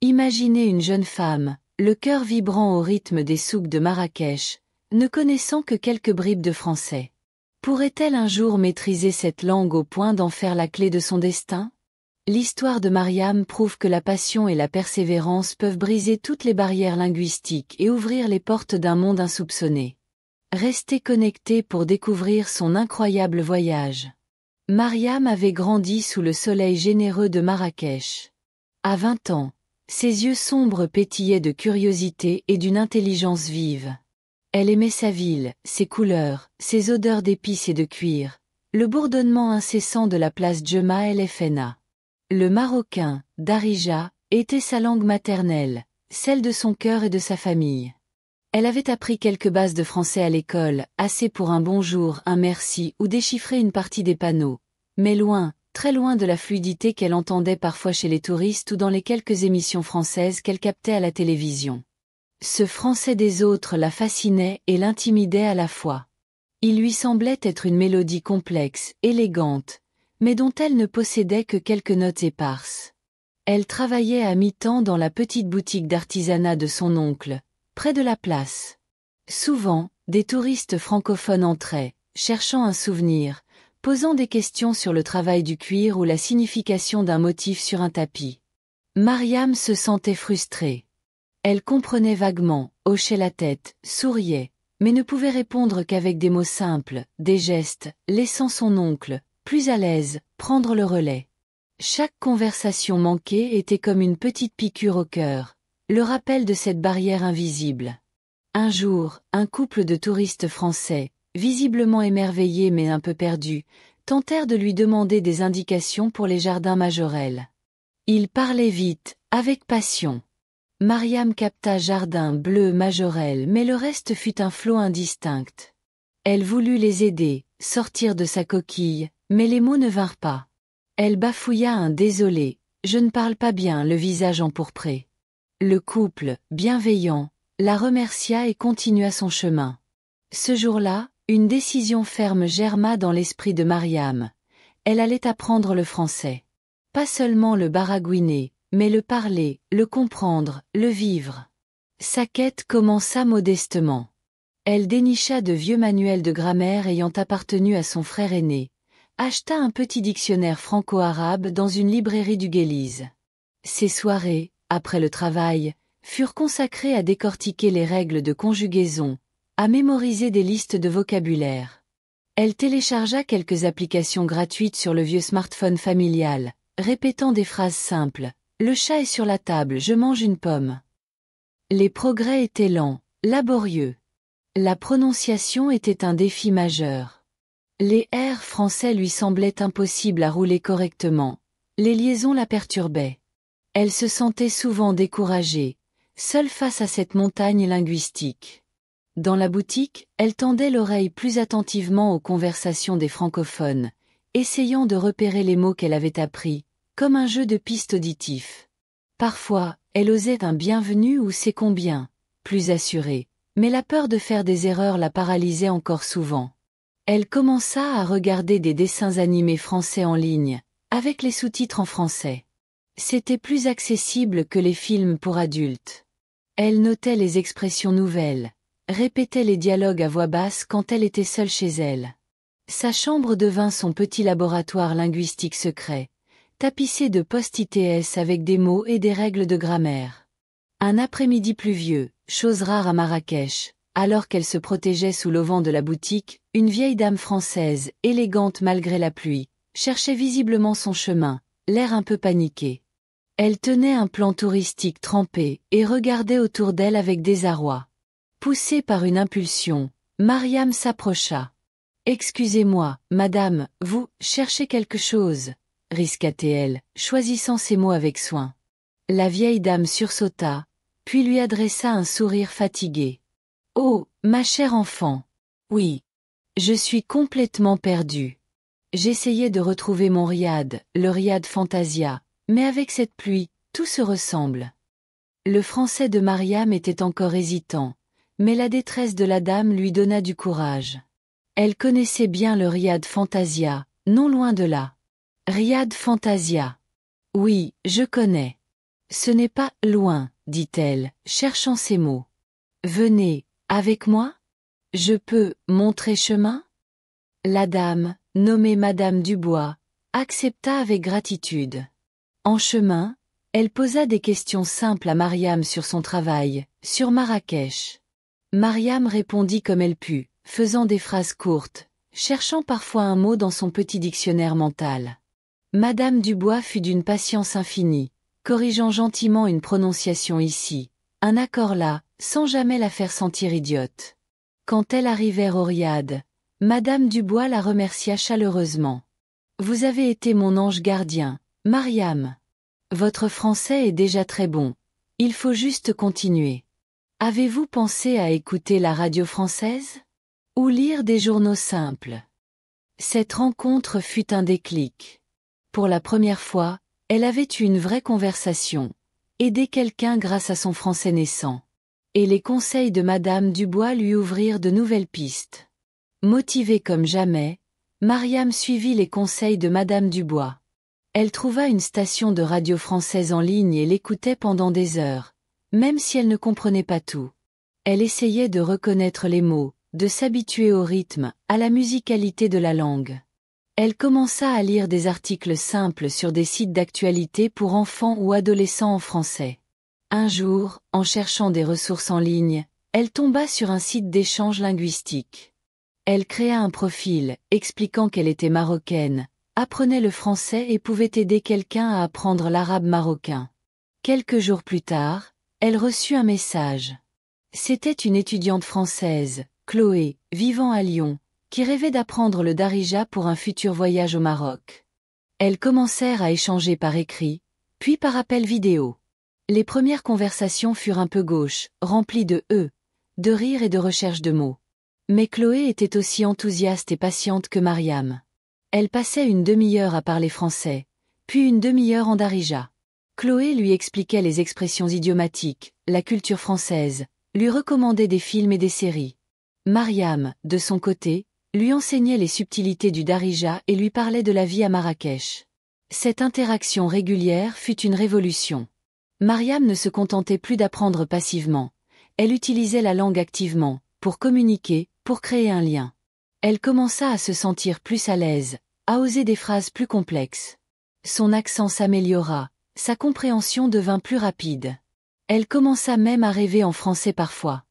Imaginez une jeune femme, le cœur vibrant au rythme des souks de Marrakech, ne connaissant que quelques bribes de français. Pourrait-elle un jour maîtriser cette langue au point d'en faire la clé de son destin? L'histoire de Mariam prouve que la passion et la persévérance peuvent briser toutes les barrières linguistiques et ouvrir les portes d'un monde insoupçonné. Restez connectés pour découvrir son incroyable voyage. Mariam avait grandi sous le soleil généreux de Marrakech. À 20 ans, ses yeux sombres pétillaient de curiosité et d'une intelligence vive. Elle aimait sa ville, ses couleurs, ses odeurs d'épices et de cuir, le bourdonnement incessant de la place Djema El Fna. Le marocain, Darija, était sa langue maternelle, celle de son cœur et de sa famille. Elle avait appris quelques bases de français à l'école, assez pour un bonjour, un merci ou déchiffrer une partie des panneaux. Mais loin, très loin de la fluidité qu'elle entendait parfois chez les touristes ou dans les quelques émissions françaises qu'elle captait à la télévision. Ce français des autres la fascinait et l'intimidait à la fois. Il lui semblait être une mélodie complexe, élégante, mais dont elle ne possédait que quelques notes éparses. Elle travaillait à mi-temps dans la petite boutique d'artisanat de son oncle, près de la place. Souvent, des touristes francophones entraient, cherchant un souvenir, posant des questions sur le travail du cuir ou la signification d'un motif sur un tapis. Mariam se sentait frustrée. Elle comprenait vaguement, hochait la tête, souriait, mais ne pouvait répondre qu'avec des mots simples, des gestes, laissant son oncle, plus à l'aise, prendre le relais. Chaque conversation manquée était comme une petite piqûre au cœur, le rappel de cette barrière invisible. Un jour, un couple de touristes français, visiblement émerveillés mais un peu perdus, tentèrent de lui demander des indications pour les jardins Majorelle. Il parlait vite, avec passion. Mariam capta jardin bleu Majorelle mais le reste fut un flot indistinct. Elle voulut les aider, sortir de sa coquille, mais les mots ne vinrent pas. Elle bafouilla un désolé, je ne parle pas bien, le visage empourpré. Le couple, bienveillant, la remercia et continua son chemin. Ce jour-là, une décision ferme germa dans l'esprit de Mariam. Elle allait apprendre le français. Pas seulement le baragouiner, mais le parler, le comprendre, le vivre. Sa quête commença modestement. Elle dénicha de vieux manuels de grammaire ayant appartenu à son frère aîné, acheta un petit dictionnaire franco-arabe dans une librairie du Guélise. Ses soirées, après le travail, furent consacrées à décortiquer les règles de conjugaison, à mémoriser des listes de vocabulaire. Elle téléchargea quelques applications gratuites sur le vieux smartphone familial, répétant des phrases simples. Le chat est sur la table, je mange une pomme. Les progrès étaient lents, laborieux. La prononciation était un défi majeur. Les R français lui semblaient impossibles à rouler correctement, les liaisons la perturbaient. Elle se sentait souvent découragée, seule face à cette montagne linguistique. Dans la boutique, elle tendait l'oreille plus attentivement aux conversations des francophones, essayant de repérer les mots qu'elle avait appris, comme un jeu de pistes auditifs. Parfois, elle osait un bienvenu ou c'est combien, plus assurée, mais la peur de faire des erreurs la paralysait encore souvent. Elle commença à regarder des dessins animés français en ligne, avec les sous-titres en français. C'était plus accessible que les films pour adultes. Elle notait les expressions nouvelles, répétait les dialogues à voix basse quand elle était seule chez elle. Sa chambre devint son petit laboratoire linguistique secret, tapissé de post-its avec des mots et des règles de grammaire. Un après-midi pluvieux, chose rare à Marrakech, alors qu'elle se protégeait sous l'auvent de la boutique, une vieille dame française, élégante malgré la pluie, cherchait visiblement son chemin, l'air un peu paniqué. Elle tenait un plan touristique trempé et regardait autour d'elle avec désarroi. Poussée par une impulsion, Mariam s'approcha. « Excusez-moi, madame, vous cherchez quelque chose ?» risqua-t-elle, choisissant ses mots avec soin. La vieille dame sursauta, puis lui adressa un sourire fatigué. « Oh, ma chère enfant. Oui. Je suis complètement perdue. J'essayais de retrouver mon riad, le riad Fantasia, mais avec cette pluie, tout se ressemble. » Le français de Mariam était encore hésitant, mais la détresse de la dame lui donna du courage. Elle connaissait bien le riad Fantasia, non loin de là. Riad Fantasia. Oui, je connais. Ce n'est pas « loin », dit-elle, cherchant ses mots. Venez, avec moi? Je peux montrer chemin? La dame, nommée Madame Dubois, accepta avec gratitude. En chemin, elle posa des questions simples à Mariam sur son travail, sur Marrakech. Mariam répondit comme elle put, faisant des phrases courtes, cherchant parfois un mot dans son petit dictionnaire mental. Madame Dubois fut d'une patience infinie, corrigeant gentiment une prononciation ici, un accord là, sans jamais la faire sentir idiote. Quand elle arrivèrent au riad, Madame Dubois la remercia chaleureusement. « Vous avez été mon ange gardien, Mariam. Votre français est déjà très bon. Il faut juste continuer. Avez-vous pensé à écouter la radio française? Ou lire des journaux simples ?» Cette rencontre fut un déclic. Pour la première fois, elle avait eu une vraie conversation, aidé quelqu'un grâce à son français naissant. Et les conseils de Madame Dubois lui ouvrirent de nouvelles pistes. Motivée comme jamais, Mariam suivit les conseils de Madame Dubois. Elle trouva une station de radio française en ligne et l'écoutait pendant des heures, même si elle ne comprenait pas tout. Elle essayait de reconnaître les mots, de s'habituer au rythme, à la musicalité de la langue. Elle commença à lire des articles simples sur des sites d'actualité pour enfants ou adolescents en français. Un jour, en cherchant des ressources en ligne, elle tomba sur un site d'échange linguistique. Elle créa un profil, expliquant qu'elle était marocaine, apprenait le français et pouvait aider quelqu'un à apprendre l'arabe marocain. Quelques jours plus tard, elle reçut un message. C'était une étudiante française, Chloé, vivant à Lyon, qui rêvait d'apprendre le darija pour un futur voyage au Maroc. Elles commencèrent à échanger par écrit, puis par appel vidéo. Les premières conversations furent un peu gauches, remplies de de rire et de recherche de mots. Mais Chloé était aussi enthousiaste et patiente que Mariam. Elle passait une demi-heure à parler français, puis une demi-heure en darija. Chloé lui expliquait les expressions idiomatiques, la culture française, lui recommandait des films et des séries. Mariam, de son côté, lui enseignait les subtilités du darija et lui parlait de la vie à Marrakech. Cette interaction régulière fut une révolution. Mariam ne se contentait plus d'apprendre passivement. Elle utilisait la langue activement, pour communiquer, pour créer un lien. Elle commença à se sentir plus à l'aise, à oser des phrases plus complexes. Son accent s'améliora, sa compréhension devint plus rapide. Elle commença même à rêver en français parfois.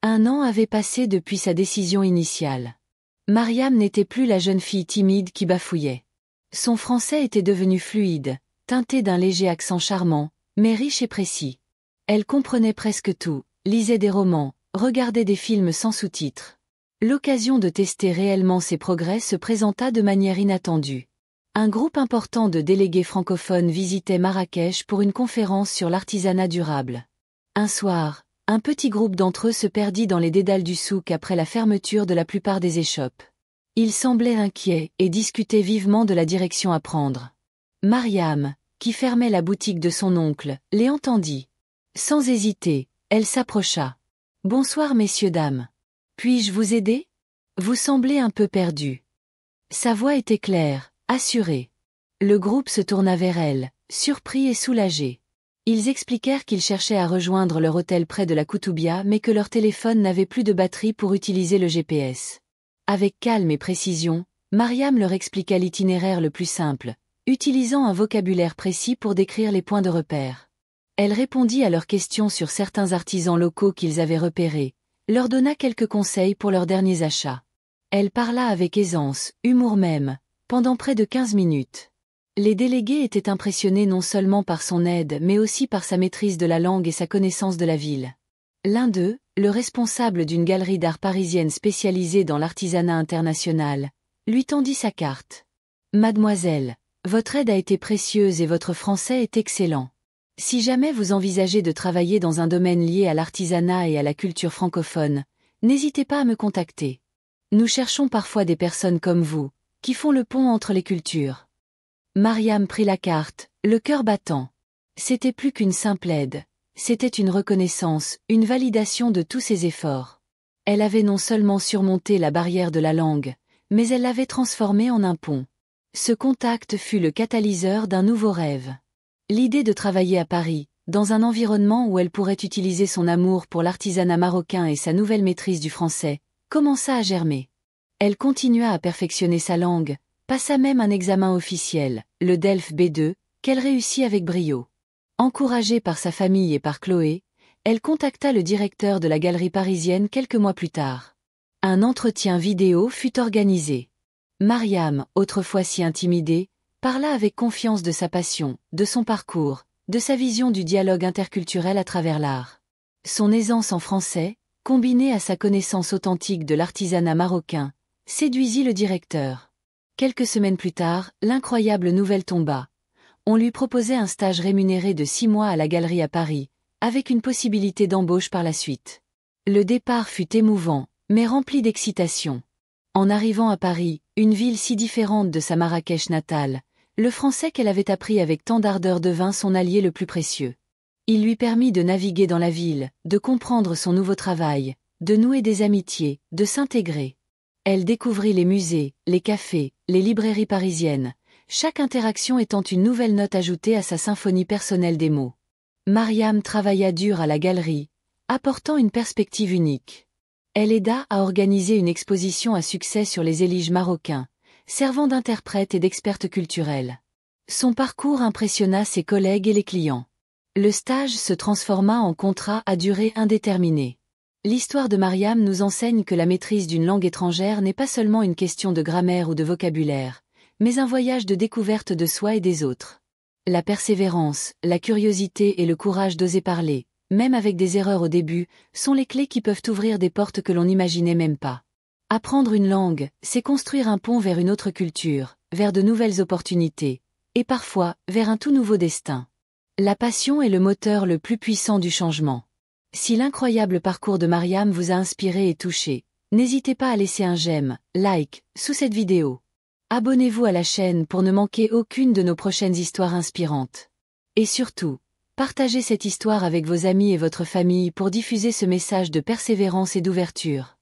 1 an avait passé depuis sa décision initiale. Mariam n'était plus la jeune fille timide qui bafouillait. Son français était devenu fluide, teinté d'un léger accent charmant, mais riche et précis. Elle comprenait presque tout, lisait des romans, regardait des films sans sous-titres. L'occasion de tester réellement ses progrès se présenta de manière inattendue. Un groupe important de délégués francophones visitait Marrakech pour une conférence sur l'artisanat durable. Un soir, un petit groupe d'entre eux se perdit dans les dédales du souk après la fermeture de la plupart des échoppes. Ils semblaient inquiets et discutaient vivement de la direction à prendre. Mariam, qui fermait la boutique de son oncle, les entendit. Sans hésiter, elle s'approcha. « Bonsoir messieurs dames. Puis-je vous aider? Vous semblez un peu perdus. » Sa voix était claire, assurée. Le groupe se tourna vers elle, surpris et soulagé. Ils expliquèrent qu'ils cherchaient à rejoindre leur hôtel près de la Koutoubia mais que leur téléphone n'avait plus de batterie pour utiliser le GPS. Avec calme et précision, Mariam leur expliqua l'itinéraire le plus simple, utilisant un vocabulaire précis pour décrire les points de repère. Elle répondit à leurs questions sur certains artisans locaux qu'ils avaient repérés, leur donna quelques conseils pour leurs derniers achats. Elle parla avec aisance, humour même, pendant près de 15 minutes. Les délégués étaient impressionnés non seulement par son aide mais aussi par sa maîtrise de la langue et sa connaissance de la ville. L'un d'eux, le responsable d'une galerie d'art parisienne spécialisée dans l'artisanat international, lui tendit sa carte. « Mademoiselle, votre aide a été précieuse et votre français est excellent. Si jamais vous envisagez de travailler dans un domaine lié à l'artisanat et à la culture francophone, n'hésitez pas à me contacter. Nous cherchons parfois des personnes comme vous, qui font le pont entre les cultures. » Mariam prit la carte, le cœur battant. C'était plus qu'une simple aide. C'était une reconnaissance, une validation de tous ses efforts. Elle avait non seulement surmonté la barrière de la langue, mais elle l'avait transformée en un pont. Ce contact fut le catalyseur d'un nouveau rêve. L'idée de travailler à Paris, dans un environnement où elle pourrait utiliser son amour pour l'artisanat marocain et sa nouvelle maîtrise du français, commença à germer. Elle continua à perfectionner sa langue, passa même un examen officiel, le DELF B2, qu'elle réussit avec brio. Encouragée par sa famille et par Chloé, elle contacta le directeur de la galerie parisienne quelques mois plus tard. Un entretien vidéo fut organisé. Mariam, autrefois si intimidée, parla avec confiance de sa passion, de son parcours, de sa vision du dialogue interculturel à travers l'art. Son aisance en français, combinée à sa connaissance authentique de l'artisanat marocain, séduisit le directeur. Quelques semaines plus tard, l'incroyable nouvelle tomba. On lui proposait un stage rémunéré de 6 mois à la galerie à Paris, avec une possibilité d'embauche par la suite. Le départ fut émouvant, mais rempli d'excitation. En arrivant à Paris, une ville si différente de sa Marrakech natale, le français qu'elle avait appris avec tant d'ardeur devint son allié le plus précieux. Il lui permit de naviguer dans la ville, de comprendre son nouveau travail, de nouer des amitiés, de s'intégrer. Elle découvrit les musées, les cafés, les librairies parisiennes, chaque interaction étant une nouvelle note ajoutée à sa symphonie personnelle des mots. Mariam travailla dur à la galerie, apportant une perspective unique. Elle aida à organiser une exposition à succès sur les éliges marocains, servant d'interprète et d'experte culturelle. Son parcours impressionna ses collègues et les clients. Le stage se transforma en contrat à durée indéterminée. L'histoire de Mariam nous enseigne que la maîtrise d'une langue étrangère n'est pas seulement une question de grammaire ou de vocabulaire, mais un voyage de découverte de soi et des autres. La persévérance, la curiosité et le courage d'oser parler, même avec des erreurs au début, sont les clés qui peuvent ouvrir des portes que l'on n'imaginait même pas. Apprendre une langue, c'est construire un pont vers une autre culture, vers de nouvelles opportunités, et parfois, vers un tout nouveau destin. La passion est le moteur le plus puissant du changement. Si l'incroyable parcours de Mariam vous a inspiré et touché, n'hésitez pas à laisser un j'aime, like, sous cette vidéo. Abonnez-vous à la chaîne pour ne manquer aucune de nos prochaines histoires inspirantes. Et surtout, partagez cette histoire avec vos amis et votre famille pour diffuser ce message de persévérance et d'ouverture.